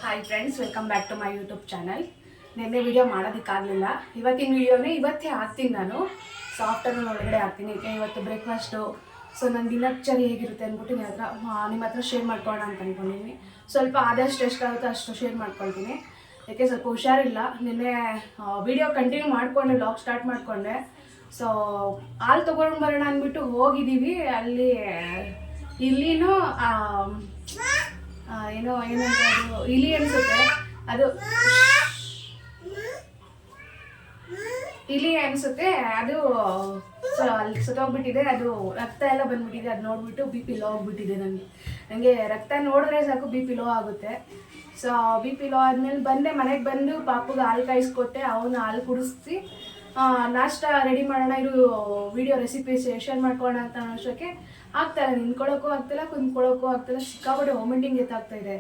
Hi friends, welcome back to my YouTube channel. ನಿನ್ನೆ video ಮಾಡೋದಕ್ಕಾಗಲಿಲ್ಲ. ಇವತ್ತಿನ ವಿಡಿಯೋನೇ ಇವತ್ತೇ ಹಾಕ್ತೀನಿ ನಾನು. ಸೊ ಆಫ್ಟರ್ನೂನ್ ಒಳಗಡೆ ಹಾಕ್ತೀನಿ. ಇವತ್ತು ಬ್ರೇಕ್ಫಾಸ್ಟು. ಸೊ ನನ್ನ ದಿನಚರಿ ಹೇಗಿರುತ್ತೆ ಅಂದ್ಬಿಟ್ಟು ನಿಮ್ಮ ಹತ್ರ ಶೇರ್ ಮಾಡ್ಕೊಳ್ಳೋಣ ಅಂತ ಅಂದ್ಕೊಂಡಿದ್ದೀನಿ. ಸ್ವಲ್ಪ ಆದಷ್ಟು ಎಷ್ಟಾಗುತ್ತೋ ಅಷ್ಟು ಶೇರ್ ಮಾಡ್ಕೊಳ್ತೀನಿ. ಯಾಕೆ ಸ್ವಲ್ಪ ಹುಷಾರಿಲ್ಲ. ನಿನ್ನೆ ವಿಡಿಯೋ ಕಂಟಿನ್ಯೂ ಮಾಡಿಕೊಂಡೆ, ವ್ಲಾಗ್ ಸ್ಟಾರ್ಟ್ ಮಾಡಿಕೊಂಡೆ. ಸೊ ಹಾಲು ತೊಗೊಂಡು ಬರೋಣ ಅಂದ್ಬಿಟ್ಟು ಹೋಗಿದ್ದೀವಿ. ಇಲ್ಲಿನೂ ಏನೋ ಏನಂತ ಅದು ಇಲಿ ಅನಿಸುತ್ತೆ. ಅದು ಇಲಿ ಅನಿಸುತ್ತೆ. ಅದು ಅಲ್ಲಿ ಸತ್ತೋಗ್ಬಿಟ್ಟಿದೆ. ಅದು ರಕ್ತ ಎಲ್ಲ ಬಂದ್ಬಿಟ್ಟಿದೆ. ಅದು ನೋಡ್ಬಿಟ್ಟು ಬಿ ಪಿ ಲೋ ಆಗಿಬಿಟ್ಟಿದೆ. ನನಗೆ ರಕ್ತ ನೋಡಿದ್ರೆ ಸಾಕು ಬಿ ಪಿ ಲೋ ಆಗುತ್ತೆ. ಸೊ ಬಿ ಪಿ ಲೋ ಆದಮೇಲೆ ಮನೆಗೆ ಬಂದು ಪಾಪುಗೆ ಹಾಲು ಕಾಯಿಸ್ಕೊಟ್ಟೆ. ಅವನು ಹಾಲು ಕುಡಿಸಿ ನಾಷ್ಟ ರೆಡಿ ಮಾಡೋಣ, ಇದು ವಿಡಿಯೋ ರೆಸಿಪಿ ಶೇರ್ ಮಾಡ್ಕೊಳ್ಳೋಣ ಅಂತ ಅಷ್ಟಕ್ಕೆ ಆಗ್ತಾಯಿಲ್ಲ. ನಿಂತ್ಕೊಳ್ಳೋಕ್ಕೂ ಆಗ್ತಿಲ್ಲ, ಕುಂತ್ಕೊಳ್ಳೋಕ್ಕೂ ಆಗ್ತಿಲ್ಲ. ಸಿಕ್ಕಾಪಟ್ಟೆ ವಾಮಿಟಿಂಗ್ ಎತ್ತಾಗ್ತಾಯಿದೆ.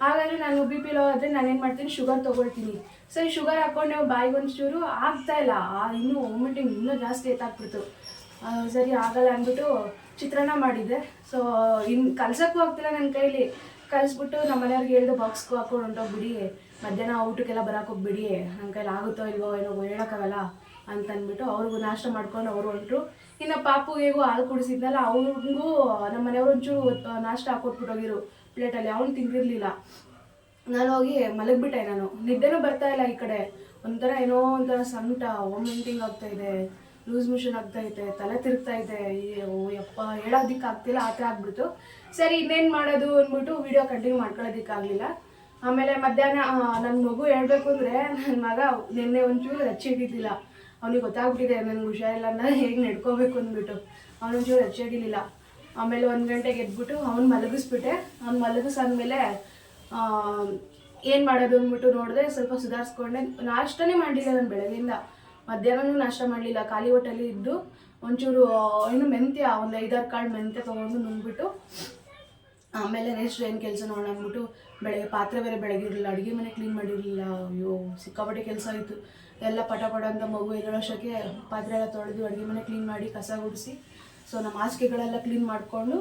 ಹಾಗಾಗಿ ನಾನು ಬಿ ಪಿ ಲೋ ಆದರೆ ನಾನೇನು ಮಾಡ್ತೀನಿ, ಶುಗರ್ ತೊಗೊಳ್ತೀನಿ. ಸರಿ, ಶುಗರ್ ಹಾಕ್ಕೊಂಡು ಬಾಯಿಗೆ ಒಂಚೂರು ಆಗ್ತಾಯಿಲ್ಲ. ಇನ್ನೂ ವಾಮಿಟಿಂಗ್ ಇನ್ನೂ ಜಾಸ್ತಿ ಎತ್ತಾಗ್ಬಿಡ್ತು. ಸರಿ ಆಗಲ್ಲ ಅಂದ್ಬಿಟ್ಟು ಚಿತ್ರಾನ್ನ ಮಾಡಿದ್ದೆ. ಸೊ ಕಲ್ಸೋಕ್ಕೂ ಆಗ್ತಿಲ್ಲ ನನ್ನ ಕೈಲಿ. ಕಲಿಸ್ಬಿಟ್ಟು ನಮ್ಮ ಮನೆಯವ್ರಿಗೆ ಹೇಳ್ದು ಬಾಕ್ಸ್ಗೂ ಹಾಕ್ಕೊಂಡು ಹೊಂಟೋಗ್ಬಿಡಿ, ಮಧ್ಯಾಹ್ನ ಊಟಕ್ಕೆಲ್ಲ ಬರೋಕ್ಕೋಗ್ಬಿಡಿ, ನನ್ನ ಕೈಲಿ ಆಗುತ್ತೋ ಇಲ್ವೋ ಏನೋ ಹೇಳೋಕ್ಕಾಗಲ್ಲ ಅಂತಂದ್ಬಿಟ್ಟು ಅವ್ರಿಗೂ ನಾಷ್ಟ ಮಾಡ್ಕೊಂಡು ಅವರು ಹೊಂಟರು. ಇನ್ನು ಪಾಪುಗೇಗೂ ಹಾಲು ಕುಡಿಸಿದ್ನಲ್ಲ, ಅವ್ರಿಗೂ ನಮ್ಮ ಮನೆಯವ್ರು ಒಂಚೂರು ನಾಷ್ಟ ಹಾಕೊಟ್ಬಿಟ್ಟೋಗಿರು ಪ್ಲೇಟಲ್ಲಿ. ಅವ್ನು ತಿಂದಿರಲಿಲ್ಲ. ನಾನು ಹೋಗಿ ಮಲಗಿಬಿಟ್ಟೆ. ನಾನು ನಿದ್ದೆನೂ ಬರ್ತಾಯಿಲ್ಲ. ಈ ಕಡೆ ಒಂಥರ ಏನೋ ಒಂಥರ ಸಂಕಟ, ವಾಮಿಟಿಂಗ್ ಆಗ್ತಾಯಿದೆ, ಲೂಸ್ ಮೋಷನ್ ಆಗ್ತಾಯಿದೆ, ತಲೆ ತಿರುಗ್ತಾಯಿದೆ. ಯಪ್ಪ ಹೇಳೋದಕ್ಕಾಗ್ತಿಲ್ಲ, ಆ ಥರ ಆಗ್ಬಿಡ್ತು. ಸರಿ, ಇನ್ನೇನು ಮಾಡೋದು ಅಂದ್ಬಿಟ್ಟು ವೀಡಿಯೋ ಕಂಟಿನ್ಯೂ ಮಾಡ್ಕೊಳ್ಳೋದಕ್ಕಾಗಲಿಲ್ಲ. ಆಮೇಲೆ ಮಧ್ಯಾಹ್ನ ನನ್ನ ಮಗು ಹೇಳ್ಬೇಕು ಅಂದರೆ, ನನ್ನ ಮಗ ನಿನ್ನೆ ಒಂಚೂರು ರಚ್ಚಿಡಿದ್ದಿಲ್ಲ. ಅವನಿಗೆ ಗೊತ್ತಾಗ್ಬಿಟ್ಟಿದೆ ನನಗೆ ಹುಷಾರಿಲ್ಲ ಅಂದರೆ ಹೇಗೆ ನಡ್ಕೋಬೇಕು ಅಂದ್ಬಿಟ್ಟು. ಅವನೊಂಚೂರು ರಚ್ಚಿಡಿಲಿಲ್ಲ. ಆಮೇಲೆ 1 ಗಂಟೆಗೆ ಎದ್ಬಿಟ್ಟು ಅವ್ನು ಮಲಗಿಸ್ಬಿಟ್ಟೆ. ಅವ್ನು ಮಲಗಿಸಾದ್ಮೇಲೆ ಏನು ಮಾಡೋದು ಅಂದ್ಬಿಟ್ಟು ನೋಡಿದೆ. ಸ್ವಲ್ಪ ಸುಧಾರಿಸ್ಕೊಂಡೆ. ನಾಷ್ಟನೇ ಮಾಡಲಿಲ್ಲ ನಾನು ಬೆಳಗ್ಗೆಯಿಂದ. ಮಧ್ಯಾಹ್ನನೂ ನಾಷ್ಟ ಮಾಡಲಿಲ್ಲ. ಖಾಲಿ ಹೊಟ್ಟೆಲಿ ಇದ್ದು ಒಂಚೂರು ಮೆಂತ್ಯ, ಒಂದು 5-6 ಕಾಳು ಮೆಂತ್ಯ ತೊಗೊಂಡು ನುಂಗ್ಬಿಟ್ಟು ಆಮೇಲೆ ನೆಕ್ಸ್ಟ್ ಏನು ಕೆಲಸ ನೋಡೋಣ ಅಂದ್ಬಿಟ್ಟು ಬೆಳಗ್ಗೆ ಪಾತ್ರೆ ಬೇರೆ ಬೆಳಗಿರಲಿಲ್ಲ, ಅಡುಗೆ ಮನೆ ಕ್ಲೀನ್ ಮಾಡಿರಲಿಲ್ಲ. ಅಯ್ಯೋ ಸಿಕ್ಕಾಪಟ್ಟೆ ಕೆಲಸ ಆಯಿತು. ಎಲ್ಲ ಪಟ ಅಂತ ಮಗು ಎದ್ದೇಳೋಷ್ಟಕ್ಕೆ ಪಾತ್ರೆ ಎಲ್ಲ ತೊಳೆದು ಅಡುಗೆ ಮನೆ ಕ್ಲೀನ್ ಮಾಡಿ ಕಸ ಗುಡಿಸಿ, ಸೊ ನಮ್ಮ ಹಾಸಿಗೆಗಳೆಲ್ಲ ಕ್ಲೀನ್ ಮಾಡಿಕೊಂಡು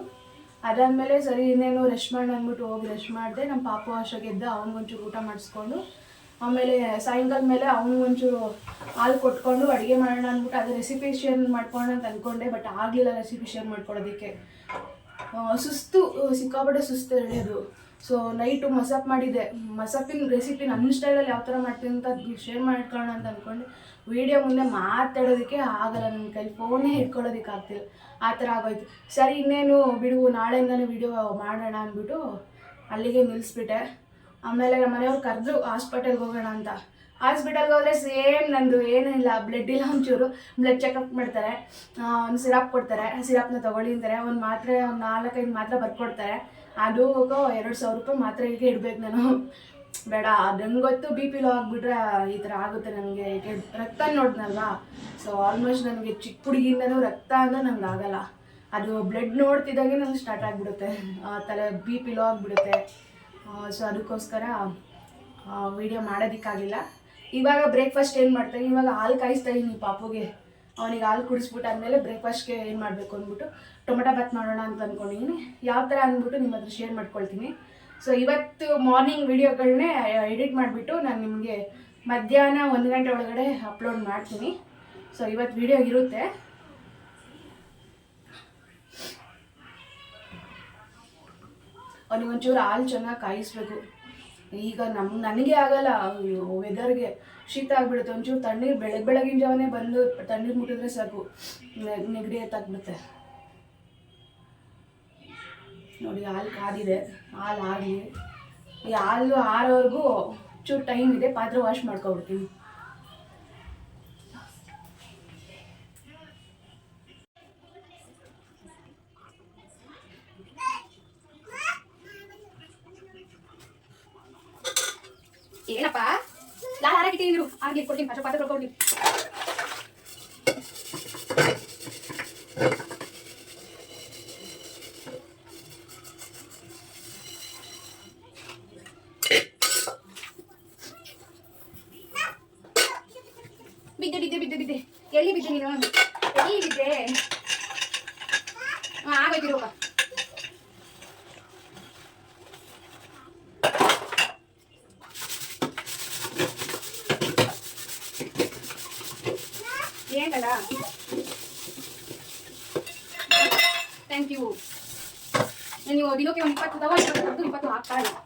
ಅದಾದಮೇಲೆ ಸರಿ ಇನ್ನೇನು ರೆಸ್ಟ್ ಮಾಡೋಣ ಅಂದ್ಬಿಟ್ಟು ಹೋಗಿ ರೆಸ್ಟ್ ಮಾಡಿದೆ. ನಮ್ಮ ಪಾಪು ಅಷ್ಟಕ್ಕೆ ಎದ್ದ, ಅವ್ನಿಗೊಂಚೂರು ಊಟ ಮಾಡಿಸ್ಕೊಂಡು ಆಮೇಲೆ ಸಾಯಂಕಾಲ ಮೇಲೆ ಅವ್ನಿಗೊಂಚೂರು ಹಾಲು ಕೊಟ್ಕೊಂಡು ಅಡುಗೆ ಮಾಡೋಣ ಅಂದ್ಬಿಟ್ಟು ಅದು ರೆಸಿಪಿ ಶೇರ್ ಮಾಡ್ಕೊಳ್ಳೋಣ ಅಂತ ಅಂದ್ಕೊಂಡೆ. ಬಟ್ ಆಗಲಿಲ್ಲ ರೆಸಿಪಿ ಶೇರ್ ಮಾಡ್ಕೊಳ್ಳೋದಕ್ಕೆ. ಸುಸ್ತು, ಸಿಕ್ಕಾಪಟ್ಟೆ ಸುಸ್ತು ಎಳೆಯೋದು. ಸೊ ನೈಟು ಮಸಾಪ್ ಮಾಡಿದ್ದೆ. ಮಸಾಪಿನ ರೆಸಿಪಿ ನನ್ನ ಸ್ಟೈಲಲ್ಲಿ ಯಾವ ಥರ ಮಾಡ್ತೀನಿ ಅಂತ ಶೇರ್ ಮಾಡ್ಕೊಳ್ಳೋಣ ಅಂತ ಅಂದ್ಕೊಂಡೆ. ವೀಡಿಯೋ ಮುಂದೆ ಮಾತಾಡೋದಕ್ಕೆ ಆಗಲ್ಲ, ನನ್ನ ಕೈ ಫೋನೇ ಹಿಡ್ಕೊಳ್ಳೋದಕ್ಕೆ ಆಗ್ತಿಲ್ಲ. ಆ ಥರ ಆಗೋಯ್ತು. ಸರಿ ಇನ್ನೇನು ಬಿಡು, ನಾಳೆಯಿಂದನೇ ವೀಡಿಯೋ ಮಾಡೋಣ ಅಂದ್ಬಿಟ್ಟು ಅಲ್ಲಿಗೆ ನಿಲ್ಲಿಸ್ಬಿಟ್ಟೆ. ಆಮೇಲೆ ನಮ್ಮ ಮನೆಯವ್ರು ಕರೆದ್ರು ಹಾಸ್ಪಿಟಲ್ಗೆ ಹೋಗೋಣ ಅಂತ. ಹಾಸ್ಪಿಟಲ್ಗೆ ಹೋದರೆ ಸೇಮ್ ನಂದು ಏನಿಲ್ಲ, ಬ್ಲಡ್ ಇಲ್ಲ, ಒಂಚೂರು ಬ್ಲಡ್ ಚೆಕಪ್ ಮಾಡ್ತಾರೆ, ಒಂದು ಸಿರಪ್ ಕೊಡ್ತಾರೆ, ಸಿರಪ್ನ ತೊಗೊಳ್ಳಿ ಅಂತಾರೆ. ಒಂದು 4-5 ಮಾತ್ರೆ ಬರ್ಕೊಡ್ತಾರೆ. ಅದು 2,000 ರೂಪಾಯಿ ಮಾತ್ರೆಗೆ ಇಡಬೇಕು ನಾನು. ಬೇಡ, ನಂಗೆ ಗೊತ್ತು ಬಿ ಪಿ ಲೋ ಆಗಿಬಿಟ್ರೆ ಈ ಥರ ಆಗುತ್ತೆ ನನಗೆ. ಏಕೆ ರಕ್ತ ನೋಡ್ನಲ್ವಾ. ಸೊ ಆಲ್ಮೋಸ್ಟ್ ನನಗೆ ಚಿಕ್ಕ ಹುಡುಗಿಯಿಂದನೂ ರಕ್ತ ಅಂದರೆ ನಂಗೆ ಆಗಲ್ಲ. ಅದು ಬ್ಲಡ್ ನೋಡ್ತಿದ್ದಾಗೆ ನಂಗೆ ಸ್ಟಾರ್ಟ್ ಆಗಿಬಿಡುತ್ತೆ, ತಲೆ ಬಿ ಪಿ ಲೋ ಆಗಿಬಿಡುತ್ತೆ. ಸೊ ಅದಕ್ಕೋಸ್ಕರ ವೀಡಿಯೋ ಮಾಡೋದಕ್ಕಾಗಿಲ್ಲ. ಇವಾಗ ಬ್ರೇಕ್ಫಾಸ್ಟ್ ಏನು ಮಾಡ್ತಾಯಿನಿ, ಇವಾಗ ಹಾಲು ಕಾಯಿಸ್ತಾ ಇದ್ದೀನಿ ಪಾಪುಗೆ. ಅವನಿಗೆ ಹಾಲು ಕುಡಿಸ್ಬಿಟ್ಟು ಆದಮೇಲೆ ಬ್ರೇಕ್ಫಾಸ್ಟ್ಗೆ ಏನು ಮಾಡಬೇಕು ಅಂದ್ಬಿಟ್ಟು ಟೊಮೆಟೊ ಬಾತ್ ಮಾಡೋಣ ಅಂತ ಅಂದ್ಕೊಂಡಿದ್ದೀನಿ. ಯಾವ ಥರ ಅಂದ್ಬಿಟ್ಟು ನಿಮ್ಮ ಹತ್ರ ಶೇರ್ ಮಾಡ್ಕೊಳ್ತೀನಿ. ಸೊ ಇವತ್ತು ಮಾರ್ನಿಂಗ್ ವೀಡಿಯೋಗಳನ್ನೇ ಎಡಿಟ್ ಮಾಡಿಬಿಟ್ಟು ನಾನು ನಿಮಗೆ ಮಧ್ಯಾಹ್ನ 1 ಗಂಟೆ ಒಳಗಡೆ ಅಪ್ಲೋಡ್ ಮಾಡ್ತೀನಿ. ಸೊ ಇವತ್ತು ವೀಡಿಯೋ ಇರುತ್ತೆ. ಅವನಿಗೊಂಚೂರು ಹಾಲು ಚೆನ್ನಾಗಿ ಕಾಯಿಸ್ಬೇಕು. ಈಗ ನನಗೆ ಆಗಲ್ಲ, ವೆದರ್ಗೆ ಶೀತ ಆಗಿಬಿಡುತ್ತೆ. ಒಂಚೂರು ತಣ್ಣೀರು ಬೆಳಗಿನ ಜಾವನೇ ಬಂದು ತಣ್ಣೀರು ಮುಟ್ಟಿದ್ರೆ ಸಾಕು, ನೆಗಡಿ ಎತ್ತಾಗ್ಬಿಡುತ್ತೆ. ನೋಡಿ ಹಾಲು ಕಾದಿದೆ, ಹಾಲು ಆಗಲಿ. ಈ ಹಾಲು ಆರೋವರೆಗೂ ಚೂರು ಟೈಮ್ ಇದೆ. ಪಾತ್ರೆ ವಾಶ್ ಮಾಡ್ಕೊಬಿಡ್ತೀನಿ. ಏನಪ್ಪ ಲಾರಾಗಿಟ್ಟಿದ್ರು ಆಗ್ಲಿ ಕೊಡ್ತೀನಿ ಅಷ್ಟು ಪಾತ್ರೆ ತೊಳ್ಕೊಂಡು ಬಿದ್ದೆ ಬಿದ್ದೆ ಬಿದ್ದೆ ಬಿದ್ದೆ ಎಲ್ಲಿ ಬಿದ್ದೆ ನೀನು ಎಲ್ಲಿ ಬಿದ್ದೆ ಆಗೋಯ್ತಿರೋಗ ಏನಲ್ಲ ಥ್ಯಾಂಕ್ ಯು ನೀವು ದಿನಕ್ಕೆ ಒಂದು 20 ತಗೋ 20 ಹಾಕ್ತಾ ಇಲ್ಲ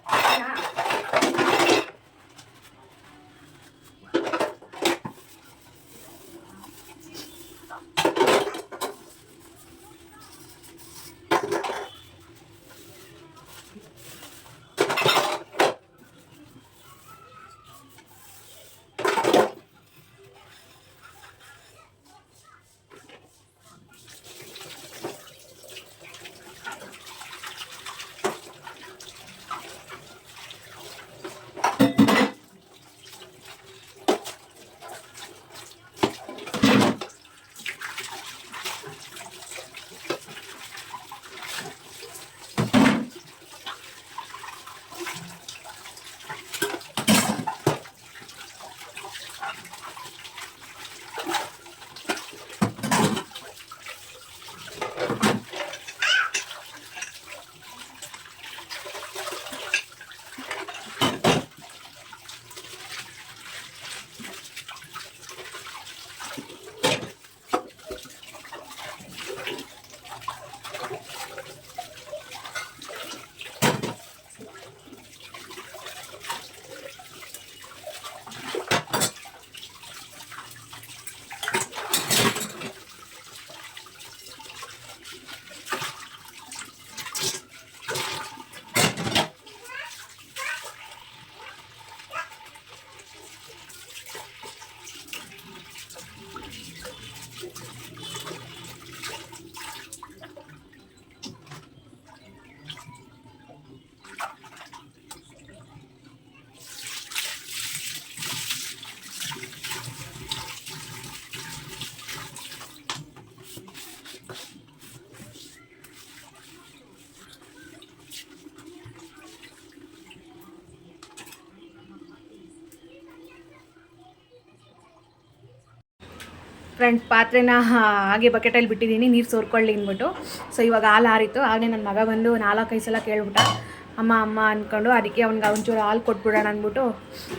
ಫ್ರೆಂಡ್ಸ್ ಪಾತ್ರೆನ ಹಾಗೆ ಬಕೆಟಲ್ಲಿ ಬಿಟ್ಟಿದ್ದೀನಿ ನೀರು ಸೋರ್ಕೊಳ್ಳಿ ಅಂದ್ಬಿಟ್ಟು. ಸೊ ಇವಾಗ ಹಾಲು ಆರಿತ್ತು. ಆಗಲೇ ನನ್ನ ಮಗ ಬಂದು 4-5 ಸಲ ಕೇಳ್ಬಿಟ್ಟ ಅಮ್ಮ ಅಮ್ಮ ಅಂದ್ಕೊಂಡು. ಅದಕ್ಕೆ ಅವ್ನಿಗೆ ಒಂಚೂರು ಹಾಲು ಕೊಟ್ಬಿಡೋಣ ಅಂದ್ಬಿಟ್ಟು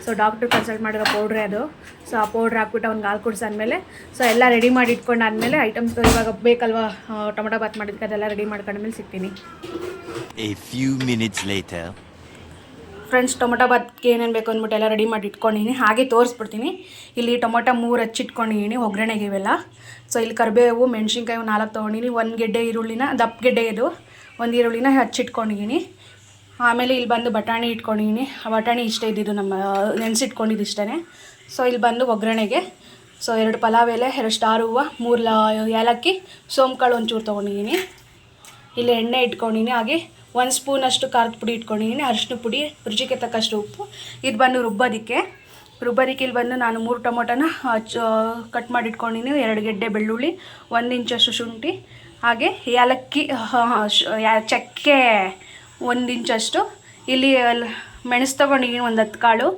ಸೊ ಡಾಕ್ಟ್ರು ಕನ್ಸಲ್ಟ್ ಮಾಡಿರೋ ಪೌಡ್ರೇ ಅದು. ಸೊ ಆ ಪೌಡ್ರ್ ಹಾಕ್ಬಿಟ್ಟು ಅವ್ನಿಗೆ ಹಾಲು ಕುಡಿಸಾದ್ಮೇಲೆ ಸೊ ಎಲ್ಲ ರೆಡಿ ಮಾಡಿ ಇಟ್ಕೊಂಡಾದ್ಮೇಲೆ ಐಟಮ್ಸ್ ಇವಾಗ ಬೇಕಲ್ವಾ ಟೊಮೊಟೊ ಬಾತ್ ಮಾಡಿದ್ದಕ್ಕೆ ಅದೆಲ್ಲ ರೆಡಿ ಮಾಡ್ಕೊಂಡ್ಮೇಲೆ ಸಿಗ್ತೀನಿ. ಫ್ರೆಂಡ್ಸ್ ಟೊಮೊಟೊ ಬಾತ್ಗೆ ಏನೇನು ಬೇಕು ಅಂದ್ಬಿಟ್ಟು ಎಲ್ಲ ರೆಡಿ ಮಾಡಿ ಇಟ್ಕೊಂಡಿದ್ದೀನಿ. ಹಾಗೆ ತೋರಿಸ್ಬಿಡ್ತೀನಿ. ಇಲ್ಲಿ ಟೊಮೊಟೊ 3 ಹಚ್ಚಿಟ್ಕೊಂಡಿದ್ದೀನಿ ಒಗ್ಗರಣೆಗೆ ಇವೆಲ್ಲ. ಸೊ ಇಲ್ಲಿ ಕರಿಬೇವು ಮೆಣಸಿನ್ಕಾಯಿ 4 ತೊಗೊಂಡಿನಿ. 1 ಗೆಡ್ಡೆ ಈರುಳ್ಳಿನ ದಪ್ಪ ಗೆಡ್ಡೆ ಇದು 1 ಈರುಳ್ಳಿನ ಹಚ್ಚಿಟ್ಕೊಂಡಿದ್ದೀನಿ. ಆಮೇಲೆ ಇಲ್ಲಿ ಬಂದು ಬಟಾಣಿ ಇಟ್ಕೊಂಡಿದ್ದೀನಿ. ಆ ಬಟಾಣಿ ಇಷ್ಟೇ ಇದ್ದಿದ್ದು ನಮ್ಮ ನೆನೆಸಿಟ್ಕೊಂಡಿದ್ದು ಇಷ್ಟೇ. ಸೊ ಇಲ್ಲಿ ಬಂದು ಒಗ್ಗರಣೆಗೆ ಸೊ 2 ಪಲಾವ್ ಎಲೆ 2 ಸ್ಟಾರ್ ಹೂವು 3 ಏಲಕ್ಕಿ ಸೋಂಕಾಳು ಒಂಚೂರು ತೊಗೊಂಡಿದ್ದೀನಿ. ಇಲ್ಲಿ ಎಣ್ಣೆ ಇಟ್ಕೊಂಡಿದ್ದೀನಿ. ಹಾಗೆ 1 ಸ್ಪೂನಷ್ಟು ಖಾರದ ಪುಡಿ ಇಟ್ಕೊಂಡಿದ್ದೀನಿ. ಅರಿಶಿನ ಪುಡಿ ರುಚಿಗೆ ತಕ್ಕಷ್ಟು ಉಪ್ಪು. ಇದು ಬಂದು ರುಬ್ಬೋದಕ್ಕೆ ಇಲ್ಲಿ ಬಂದು ನಾನು 3 ಟೊಮೊಟೊನ ಕಟ್ ಮಾಡಿ ಇಟ್ಕೊಂಡಿದ್ದೀನಿ. 2 ಗೆಡ್ಡೆ ಬೆಳ್ಳುಳ್ಳಿ 1 ಇಂಚಷ್ಟು ಶುಂಠಿ ಹಾಗೆ ಏಲಕ್ಕಿ ಚಕ್ಕೆ 1 ಇಂಚಷ್ಟು. ಇಲ್ಲಿ ಮೆಣಸು ತೊಗೊಂಡಿದ್ದೀನಿ 1 10 ಕಾಳು.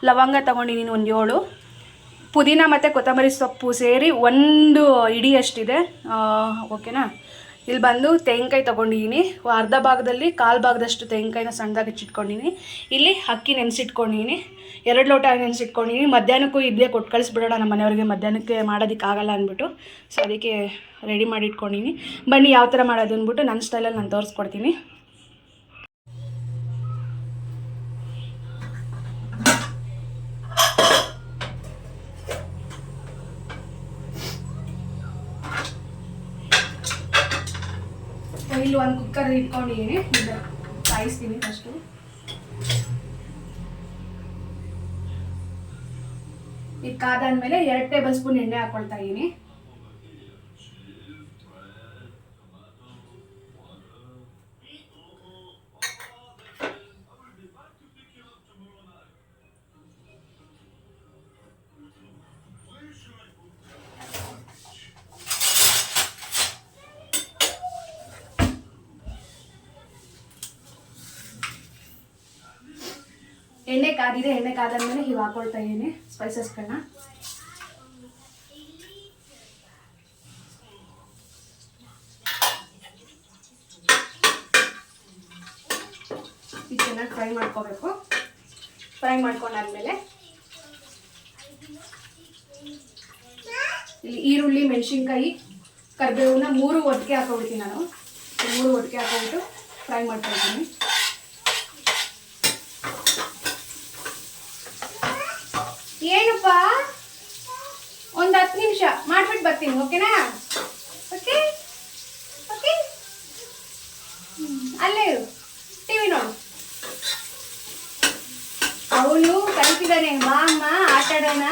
ಲವಂಗ ತೊಗೊಂಡಿದ್ದೀನಿ 1 7. ಪುದೀನ ಮತ್ತು ಕೊತ್ತಂಬರಿ ಸೊಪ್ಪು ಸೇರಿ 1 ಹಿಡಿಯಷ್ಟಿದೆ. ಓಕೆನಾ. ಇಲ್ಲಿ ಬಂದು ತೆಂಗಿನಕಾಯಿ ತೊಗೊಂಡಿದ್ದೀನಿ. ಅರ್ಧ ಭಾಗದಲ್ಲಿ 1/4 ಭಾಗದಷ್ಟು ತೆಂಗಿನಕಾಯಿನ ಸಣ್ಣದಾಗಿ ಹೆಚ್ಚಿಟ್ಕೊಂಡಿದ್ದೀನಿ. ಇಲ್ಲಿ ಅಕ್ಕಿ ನೆನೆಸಿಟ್ಕೊಂಡಿದ್ದೀನಿ. 2 ಲೋಟ ನೆನೆಸಿಟ್ಕೊಂಡಿದ್ದೀನಿ. ಮಧ್ಯಾಹ್ನಕ್ಕೂ ಇದ್ದೇ ಕೊಟ್ಟು ಕಳಿಸ್ಬಿಡೋಣ ನಮ್ಮ ಮನೆಯವ್ರಿಗೆ. ಮಧ್ಯಾಹ್ನಕ್ಕೆ ಮಾಡೋದಕ್ಕಾಗಲ್ಲ ಅಂದ್ಬಿಟ್ಟು ಸೊ ಅದಕ್ಕೆ ರೆಡಿ ಮಾಡಿ ಇಟ್ಕೊಂಡಿದ್ದೀನಿ. ಬನ್ನಿ ಯಾವ ಥರ ಮಾಡೋದು ಅಂದ್ಬಿಟ್ಟು ನನ್ನ ಸ್ಟೈಲಲ್ಲಿ ನಾನು ತೋರಿಸ್ಕೊಡ್ತೀನಿ. ಇಲ್ಲಿ 1 ಕುಕ್ಕರ್ ಇಟ್ಕೊಂಡಿದ್ದೀನಿ. ಕಾಯಿಸ್ತೀನಿ ಫಸ್ಟು. ಇದು ಕಾದಾದ್ಮೇಲೆ 2 ಟೇಬಲ್ ಸ್ಪೂನ್ ಎಣ್ಣೆ ಹಾಕ್ಕೊಳ್ತಾ ಇದ್ದೀನಿ. ಎಣ್ಣೆ ಕಾದಿದೆ, ಎಣ್ಣೆ ಕಾದಾದ್ಮೇಲೆ ಹೀಗೆ ಹಾಕೊಳ್ತಾ ಇದ್ದೀನಿ ಸ್ಪೈಸಸ್ಗಳನ್ನ. ಇದು ಚೆನ್ನಾಗಿ ಫ್ರೈ ಮಾಡ್ಕೋಬೇಕು. ಫ್ರೈ ಮಾಡ್ಕೊಂಡಾದ್ಮೇಲೆ ಇಲ್ಲಿ ಈರುಳ್ಳಿ, ಮೆಣಸಿನ್ಕಾಯಿ, ಕರಿಬೇವನ್ನ 3 ಒಟ್ಟಿಗೆ ಹಾಕೊಬಿಡ್ತೀನಿ ನಾನು. 3 ಒಟ್ಟಿಗೆ ಹಾಕೊಂಡ್ಬಿಟ್ಟು ಫ್ರೈ ಮಾಡ್ಕೊಳ್ತೀನಿ. ಏನಪ್ಪ, ಒಂದು 10 ನಿಮಿಷ ಮಾಡ್ಬಿಟ್ಟು ಬರ್ತೀನಿ, ಓಕೆನಾ? ಓಕೆ ಓಕೆ, ಅಲ್ಲೇ ಇರು, ಟಿವಿ ನೋಡು. ಅವನು ಕರಿತಿದ್ದಾನೆ, ಬಾ ಅಮ್ಮ ಆಟಾಡೋಣ,